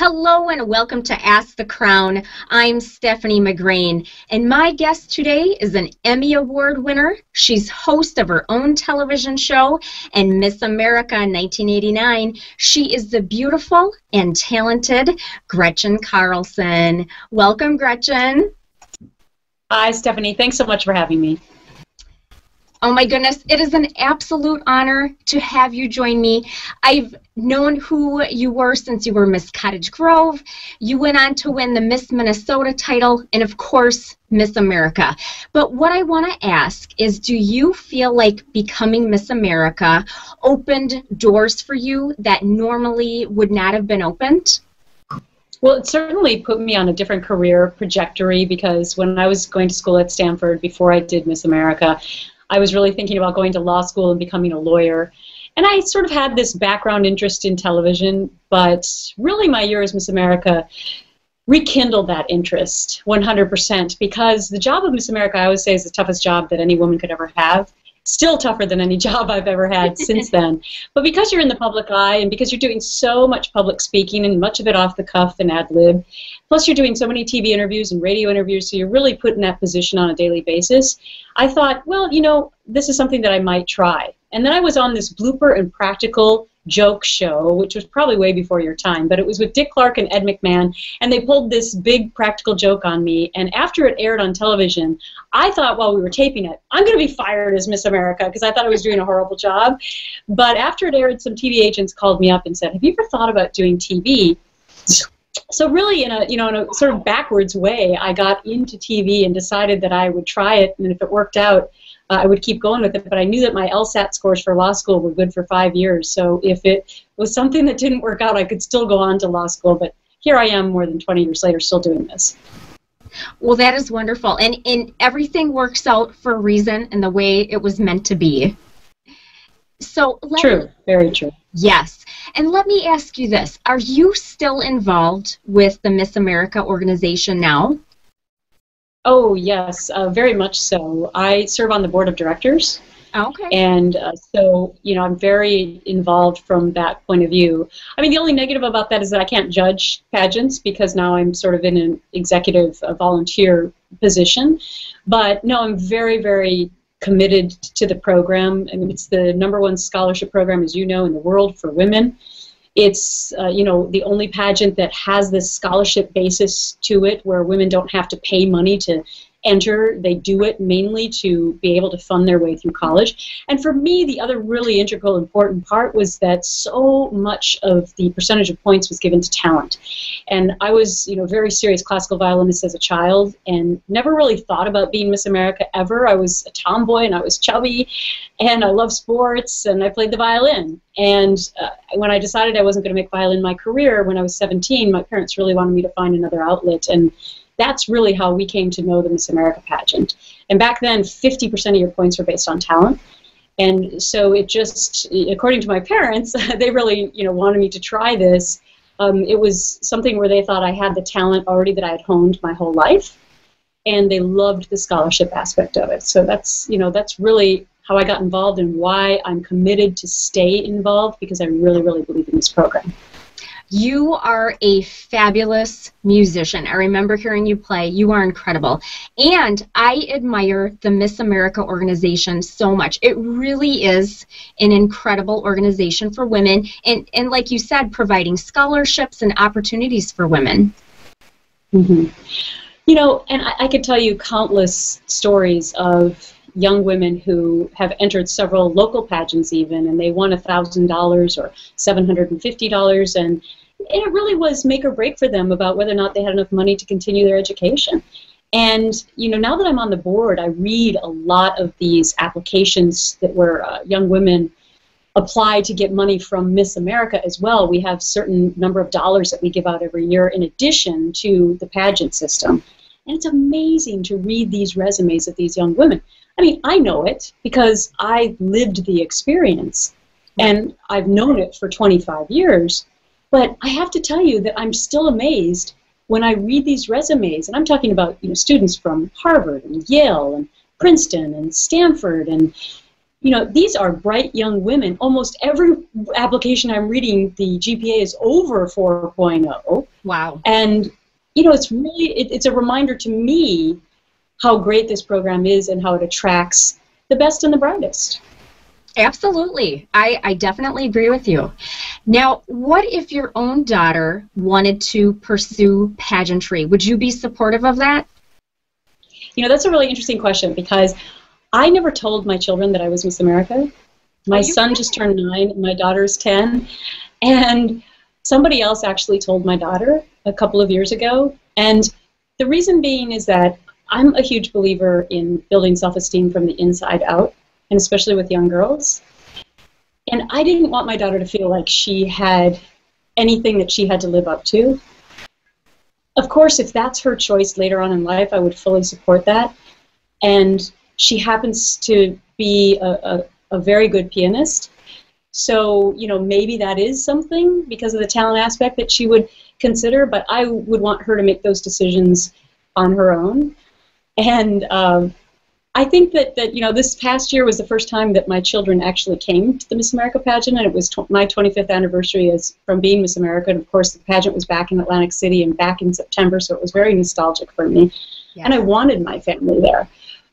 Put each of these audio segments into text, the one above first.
Hello and welcome to Ask the Crown. I'm Stephanie McGrain, and my guest today is an Emmy Award winner. She's host of her own television show and Miss America in 1989. She is the beautiful and talented Gretchen Carlson. Welcome, Gretchen. Hi, Stephanie. Thanks so much for having me. Oh my goodness, it is an absolute honor to have you join me. I've known who you were since you were Miss Cottage Grove. You went on to win the Miss Minnesota title and, of course, Miss America. But what I want to ask is, do you feel like becoming Miss America opened doors for you that normally would not have been opened? Well, it certainly put me on a different career trajectory, because when I was going to school at Stanford before I did Miss America, I was really thinking about going to law school and becoming a lawyer. And I sort of had this background interest in television, but really my year as Miss America rekindled that interest 100%, because the job of Miss America, I always say, is the toughest job that any woman could ever have. Still tougher than any job I've ever had since then. But because you're in the public eye, and because you're doing so much public speaking, and much of it off the cuff and ad lib, plus you're doing so many TV interviews and radio interviews, so you're really put in that position on a daily basis, I thought, well, you know, this is something that I might try. And then I was on this blooper and practical joke show, which was probably way before your time, but it was with Dick Clark and Ed McMahon, and they pulled this big practical joke on me, and after it aired on television, I thought while we were taping it, I'm going to be fired as Miss America, because I thought I was doing a horrible job. But after it aired, some TV agents called me up and said, have you ever thought about doing TV? So really, in a sort of backwards way, I got into TV and decided that I would try it, and if it worked out, I would keep going with it. But I knew that my LSAT scores for law school were good for 5 years, so if it was something that didn't work out, I could still go on to law school. But here I am more than 20 years later still doing this. Well, that is wonderful, and everything works out for a reason and the way it was meant to be. So True, very true. Yes. And let me ask you this. Are you still involved with the Miss America organization now? Oh, yes, very much so. I serve on the board of directors. Okay. And so, you know, I'm very involved from that point of view. I mean, the only negative about that is that I can't judge pageants, because now I'm sort of in an executive volunteer position. But no, I'm very, very committed to the program. I mean, it's the #1 scholarship program, as you know, in the world for women. It's, you know, the only pageant that has this scholarship basis to it, where women don't have to pay money to enter. They do it mainly to be able to fund their way through college. And for me, the other really integral important part was that so much of the percentage of points was given to talent. And I was, you know, very serious classical violinist as a child, and never really thought about being Miss America ever. I was a tomboy, and I was chubby, and I loved sports, and I played the violin. And when I decided I wasn't going to make violin my career when I was 17, my parents really wanted me to find another outlet, and that's really how we came to know the Miss America pageant. And back then, 50% of your points were based on talent. And so it just, according to my parents, they really, you know, wanted me to try this. It was something where they thought I had the talent already that I had honed my whole life, and they loved the scholarship aspect of it. So that's, you know, that's really how I got involved, and why I'm committed to stay involved, because I really, really believe in this program. You are a fabulous musician. I remember hearing you play. You are incredible. And I admire the Miss America organization so much. It really is an incredible organization for women, and like you said, providing scholarships and opportunities for women. Mm-hmm. You know, and I could tell you countless stories of young women who have entered several local pageants even, and they won $1,000 or $750, and it really was make or break for them about whether or not they had enough money to continue their education. And, you know, now that I'm on the board, I read a lot of these applications that where young women apply to get money from Miss America as well. We have a certain number of dollars that we give out every year in addition to the pageant system. And it's amazing to read these resumes of these young women. I mean, I know it because I lived the experience, and I've known it for 25 years, but I have to tell you that I'm still amazed when I read these resumes, and I'm talking about, you know, students from Harvard and Yale and Princeton and Stanford, and you know, these are bright young women. Almost every application I'm reading, the GPA is over 4.0. Wow. And, you know, it's really, it's a reminder to me how great this program is and how it attracts the best and the brightest. Absolutely. I definitely agree with you. Now, what if your own daughter wanted to pursue pageantry? Would you be supportive of that? You know, that's a really interesting question, because I never told my children that I was Miss America. My son just turned 9, and my daughter's 10. And somebody else actually told my daughter a couple of years ago. And the reason being is that I'm a huge believer in building self-esteem from the inside out, and especially with young girls. And I didn't want my daughter to feel like she had anything that she had to live up to. Of course, if that's her choice later on in life, I would fully support that. And she happens to be a very good pianist. So, you know, maybe that is something because of the talent aspect that she would consider, but I would want her to make those decisions on her own. And I think that, you know, this past year was the first time that my children actually came to the Miss America pageant, and it was my 25th anniversary from being Miss America. And of course, the pageant was back in Atlantic City and back in September, so it was very nostalgic for me. Yes. And I wanted my family there.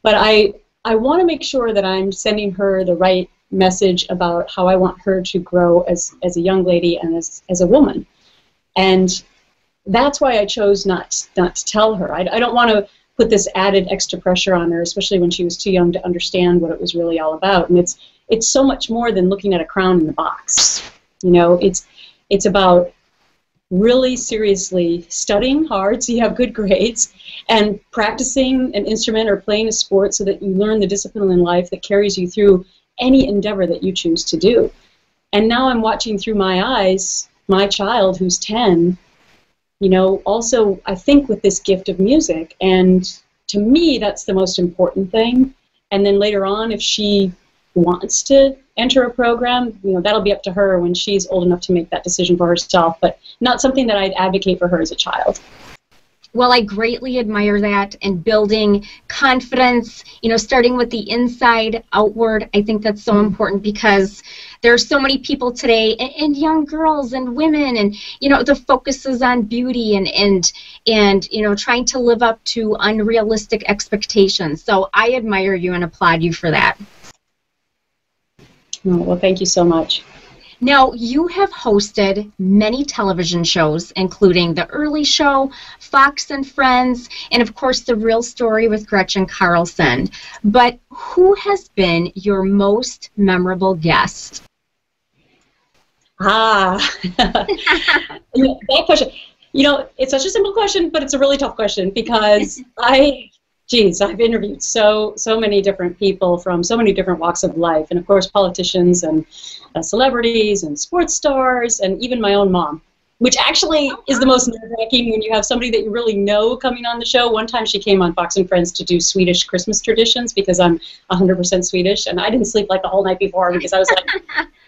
But I want to make sure that I'm sending her the right message about how I want her to grow as a young lady and as a woman. And that's why I chose not to tell her. I don't want to put this added extra pressure on her, especially when she was too young to understand what it was really all about. And it's so much more than looking at a crown in the box. You know, it's about really seriously studying hard so you have good grades, and practicing an instrument or playing a sport so that you learn the discipline in life that carries you through any endeavor that you choose to do. And now I'm watching through my eyes my child who's 10, you know, also I think with this gift of music, and to me that's the most important thing. And then later on, if she wants to enter a program, you know, that'll be up to her when she's old enough to make that decision for herself, but not something that I'd advocate for her as a child. Well, I greatly admire that, and building confidence, you know, starting with the inside outward. I think that's so important, because there are so many people today, and young girls and women, and, you know, the focus is on beauty and you know, trying to live up to unrealistic expectations. So I admire you and applaud you for that. Oh, well, thank you so much. Now, you have hosted many television shows, including The Early Show, Fox and Friends, and of course, The Real Story with Gretchen Carlson. But who has been your most memorable guest? That question. You know, it's such a simple question, but it's a really tough question, because I've interviewed so many different people from so many different walks of life, and of course politicians and celebrities and sports stars, and even my own mom, which actually is the most nerve-wracking when you have somebody that you really know coming on the show. One time she came on Fox and Friends to do Swedish Christmas traditions, because I'm 100% Swedish, and I didn't sleep like the whole night before, because I was like,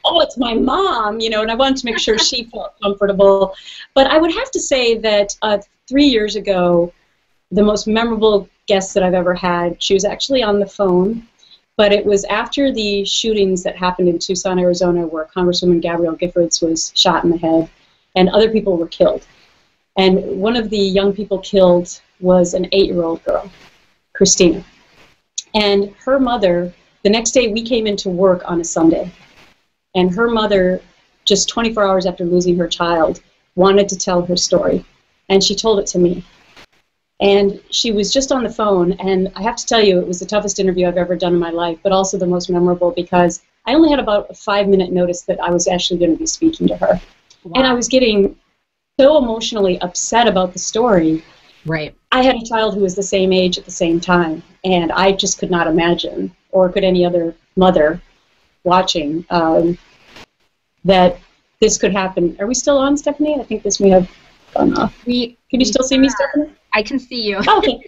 oh, it's my mom, you know, and I wanted to make sure she felt comfortable. But I would have to say that 3 years ago, the most memorable guest that I've ever had, she was actually on the phone, but it was after the shootings that happened in Tucson, Arizona, where Congresswoman Gabrielle Giffords was shot in the head, and other people were killed. And one of the young people killed was an 8-year-old girl, Christina. And her mother, the next day we came into work on a Sunday, and her mother, just 24 hours after losing her child, wanted to tell her story, and she told it to me. And she was just on the phone, and I have to tell you, it was the toughest interview I've ever done in my life, but also the most memorable, because I only had about a 5-minute notice that I was actually going to be speaking to her. Wow. And I was getting so emotionally upset about the story. Right. I had a child who was the same age at the same time, and I just could not imagine, or could any other mother watching, that this could happen. Are we still on, Stephanie? I think this may have gone off. Can you still see me, Stephanie? I can see you. Okay.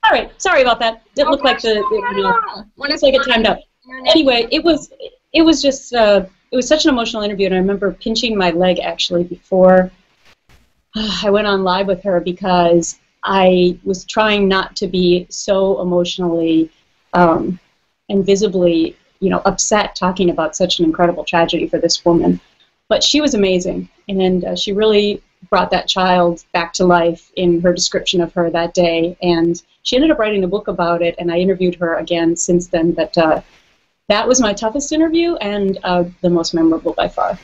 All right. Sorry about that. Didn't look like looks like it timed up. Anyway, it was just it was such an emotional interview, and I remember pinching my leg actually before I went on live with her, because I was trying not to be so emotionally and visibly upset talking about such an incredible tragedy for this woman. But she was amazing, and she really brought that child back to life in her description of her that day. And she ended up writing a book about it, and I interviewed her again since then. But that was my toughest interview and the most memorable by far.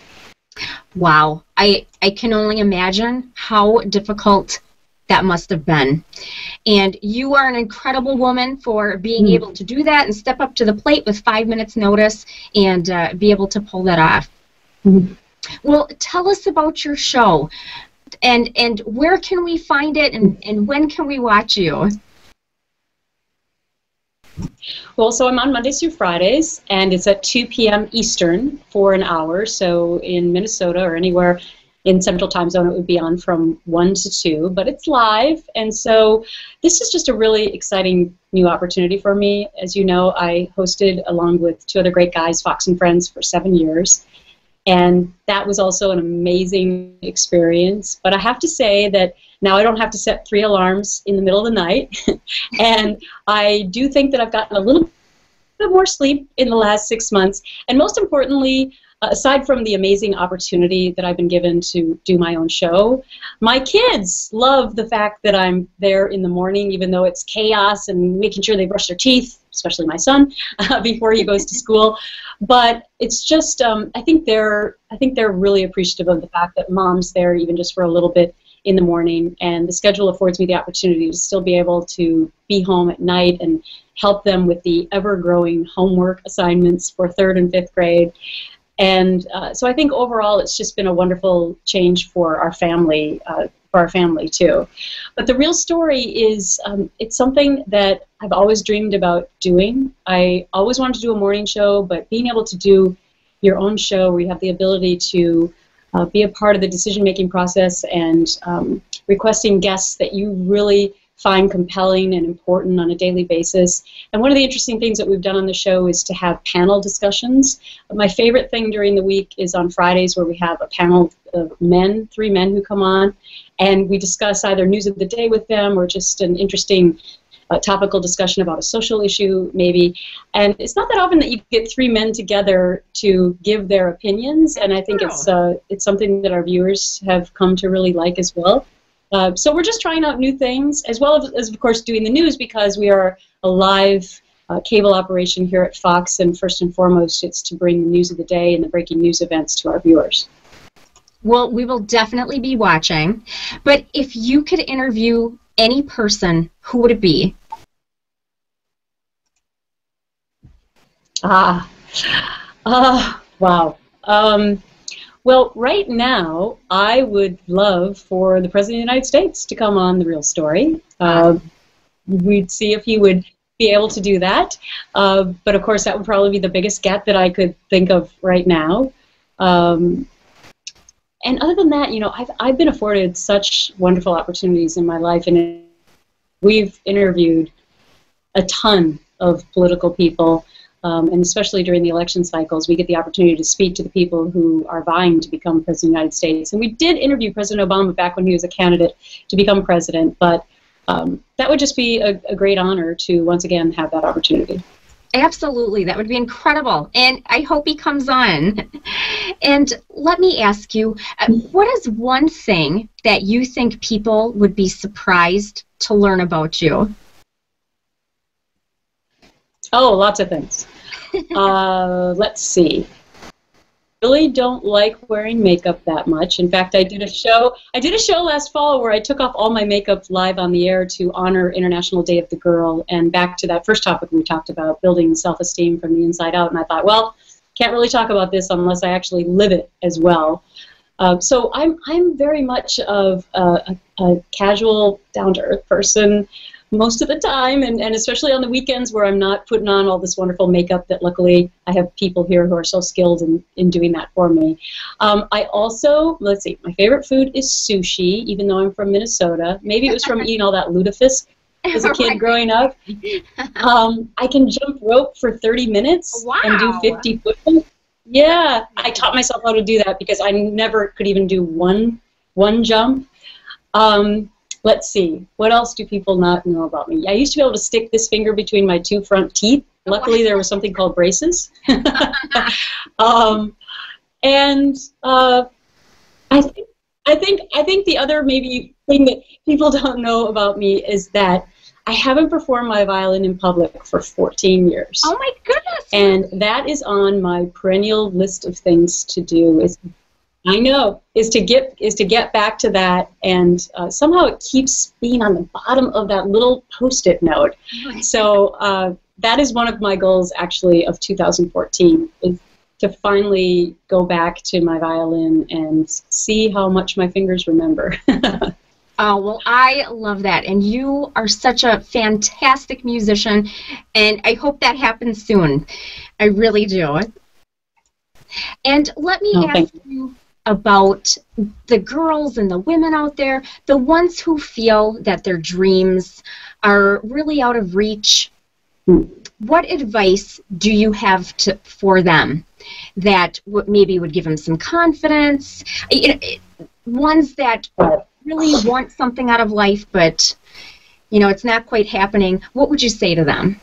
Wow. I can only imagine how difficult that must have been. And you are an incredible woman for being able to do that and step up to the plate with 5 minutes notice and be able to pull that off. Well, tell us about your show and where can we find it and when can we watch you? Well, so I'm on Mondays through Fridays, and it's at 2 p.m. Eastern for an hour. So in Minnesota or anywhere in Central Time Zone, it would be on from 1 to 2, but it's live. And so this is just a really exciting new opportunity for me. As you know, I hosted, along with 2 other great guys, Fox and Friends for 7 years. And that was also an amazing experience. But I have to say that now I don't have to set 3 alarms in the middle of the night. And I do think that I've gotten a little bit more sleep in the last 6 months. And most importantly, aside from the amazing opportunity that I've been given to do my own show, my kids love the fact that I'm there in the morning, even though it's chaos and making sure they brush their teeth, especially my son, before he goes to school. But it's just, I think they're really appreciative of the fact that Mom's there even just for a little bit in the morning, and the schedule affords me the opportunity to still be able to be home at night and help them with the ever-growing homework assignments for 3rd and 5th grade. And so I think overall it's just been a wonderful change for our family too. But the real story is it's something that I've always dreamed about doing. I always wanted to do a morning show, but being able to do your own show where you have the ability to be a part of the decision-making process and requesting guests that you really find compelling and important on a daily basis. And one of the interesting things that we've done on the show is to have panel discussions. My favorite thing during the week is on Fridays, where we have a panel of men, 3 men who come on, and we discuss either news of the day with them or just an interesting topical discussion about a social issue, maybe. And it's not that often that you get 3 men together to give their opinions, and I think it's something that our viewers have come to really like as well. So we're just trying out new things, as well as, of course, doing the news, because we are a live cable operation here at Fox, and first and foremost, it's to bring the news of the day and the breaking news events to our viewers. Well, we will definitely be watching. But if you could interview any person, who would it be? Wow. Well, right now, I would love for the President of the United States to come on The Real Story. We'd see if he would be able to do that. But, of course, that would probably be the biggest get that I could think of right now. And other than that, you know, I've been afforded such wonderful opportunities in my life, and we've interviewed a ton of political people. And especially during the election cycles, we get the opportunity to speak to the people who are vying to become President of the United States. And we did interview President Obama back when he was a candidate to become president, but that would just be a great honor to once again have that opportunity. Absolutely, that would be incredible, and I hope he comes on. And let me ask you, what is one thing that you think people would be surprised to learn about you? Oh, lots of things. Let's see. I really don't like wearing makeup that much. In fact, I did a show last fall where I took off all my makeup live on the air to honor International Day of the Girl, and back to that first topic we talked about, building self-esteem from the inside out. And I thought, well, can't really talk about this unless I actually live it as well. So I'm very much of a casual, down-to-earth person most of the time, and especially on the weekends where I'm not putting on all this wonderful makeup that luckily I have people here who are so skilled in doing that for me. I also, let's see, my favorite food is sushi, even though I'm from Minnesota. Maybe it was from eating all that lutefisk as a kid growing up. I can jump rope for 30 minutes and do 50 push-ups. Yeah, I taught myself how to do that because I never could even do one jump. Let's see, what else do people not know about me? I used to be able to stick this finger between my 2 front teeth Luckily, there was something called braces. And I think the other maybe thing that people don't know about me is that I haven't performed my violin in public for 14 years. Oh my goodness! And that is on my perennial list of things to do. Is to get back to that, and somehow it keeps being on the bottom of that little Post-it note. So that is one of my goals, actually, of 2014, is to finally go back to my violin and see how much my fingers remember. Oh, well, I love that. And you are such a fantastic musician, and I hope that happens soon. I really do. And let me ask you about the girls and the women out there, the ones who feel that their dreams are really out of reach. What advice do you have for them that maybe would give them some confidence? Ones that really want something out of life, but it's not quite happening. What would you say to them?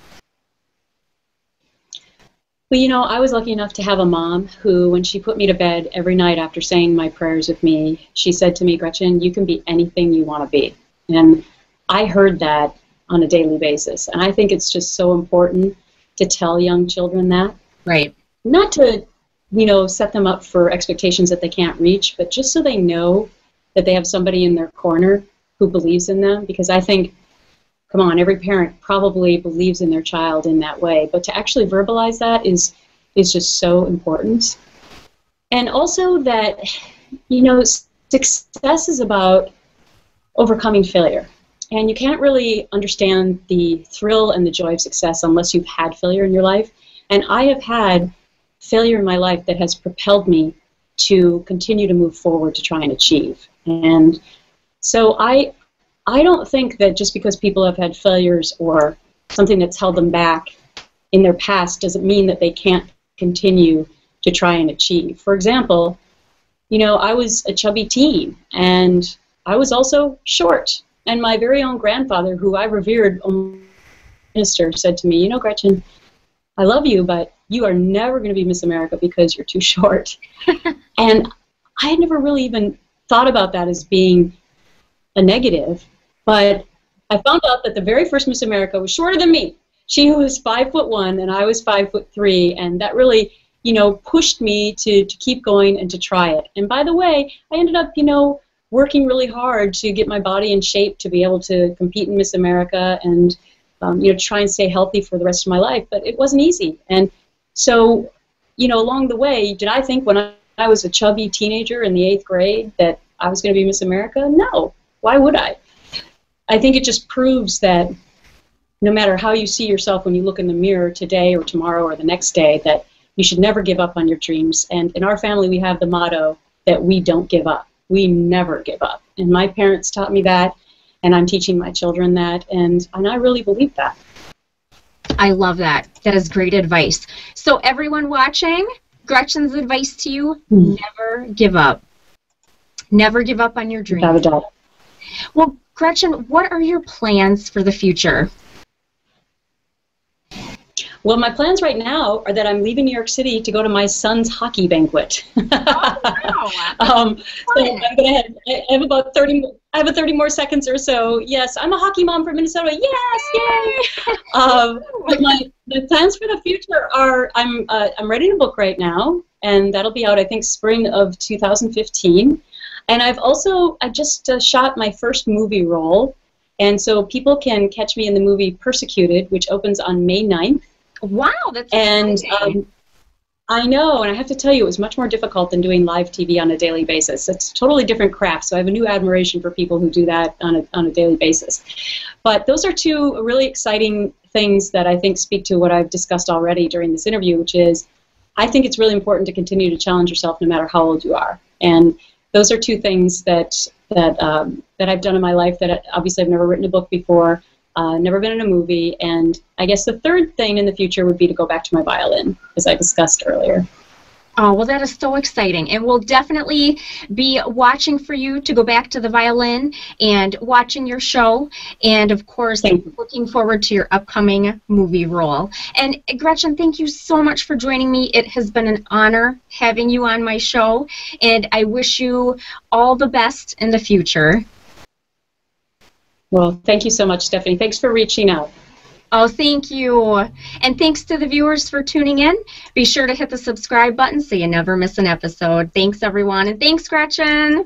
Well, I was lucky enough to have a mom who, when she put me to bed every night after saying my prayers with me, she said to me, "Gretchen, you can be anything you want to be." And I heard that on a daily basis. And I think it's just so important to tell young children that. Right. Not to, set them up for expectations that they can't reach, but just so they know that they have somebody in their corner who believes in them. Because I think, come on, every parent probably believes in their child in that way. But to actually verbalize that is just so important. And also that, success is about overcoming failure. And you can't really understand the thrill and the joy of success unless you've had failure in your life. And I have had failure in my life that has propelled me to continue to move forward to try and achieve. And so I don't think that just because people have had failures or something that's held them back in their past doesn't mean that they can't continue to try and achieve. For example, I was a chubby teen, and I was also short. And my very own grandfather, who I revered, minister, said to me, "Gretchen, I love you, but you are never going to be Miss America because you're too short." And I had never really even thought about that as being a negative, but I found out that the very first Miss America was shorter than me. She was 5'1" and I was 5'3", and that really, pushed me to keep going and to try it. And by the way, I ended up, working really hard to get my body in shape to be able to compete in Miss America and try and stay healthy for the rest of my life. But it wasn't easy. And so, along the way, did I think when I was a chubby teenager in the 8th grade that I was going to be Miss America? No. Why would I? I think it just proves that no matter how you see yourself when you look in the mirror today or tomorrow or the next day, that you should never give up on your dreams. And in our family, we have the motto that we don't give up. We never give up. And my parents taught me that, and I'm teaching my children that, and I really believe that. I love that. That is great advice. So everyone watching, Gretchen's advice to you, never give up. Never give up on your dreams. Without a doubt. Well, Gretchen, what are your plans for the future? Well, my plans right now are that I'm leaving New York City to go to my son's hockey banquet. Oh, wow. So I'm gonna I have about 30. I have 30 more seconds or so. Yes, I'm a hockey mom from Minnesota. Yes, yay! But my plans for the future are I'm writing a book right now, and that'll be out I think spring of 2015. And I just shot my first movie role, and so people can catch me in the movie Persecuted, which opens on May 9th. Wow, that's exciting. I know, and I have to tell you, it was much more difficult than doing live TV on a daily basis. It's a totally different craft, so I have a new admiration for people who do that on a daily basis. But those are two really exciting things that I think speak to what I've discussed already during this interview, which is I think it's really important to continue to challenge yourself no matter how old you are. And those are two things that I've done in my life that obviously I've never written a book before. Never been in a movie, and I guess the third thing in the future would be to go back to my violin, as I discussed earlier. Oh, well, that is so exciting. And we'll definitely be watching for you to go back to the violin and watching your show. And, of course, looking forward to your upcoming movie role. And, Gretchen, thank you so much for joining me. It has been an honor having you on my show. And I wish you all the best in the future. Well, thank you so much, Stephanie. Thanks for reaching out. Oh, thank you. And thanks to the viewers for tuning in. Be sure to hit the subscribe button so you never miss an episode. Thanks, everyone. And thanks, Gretchen.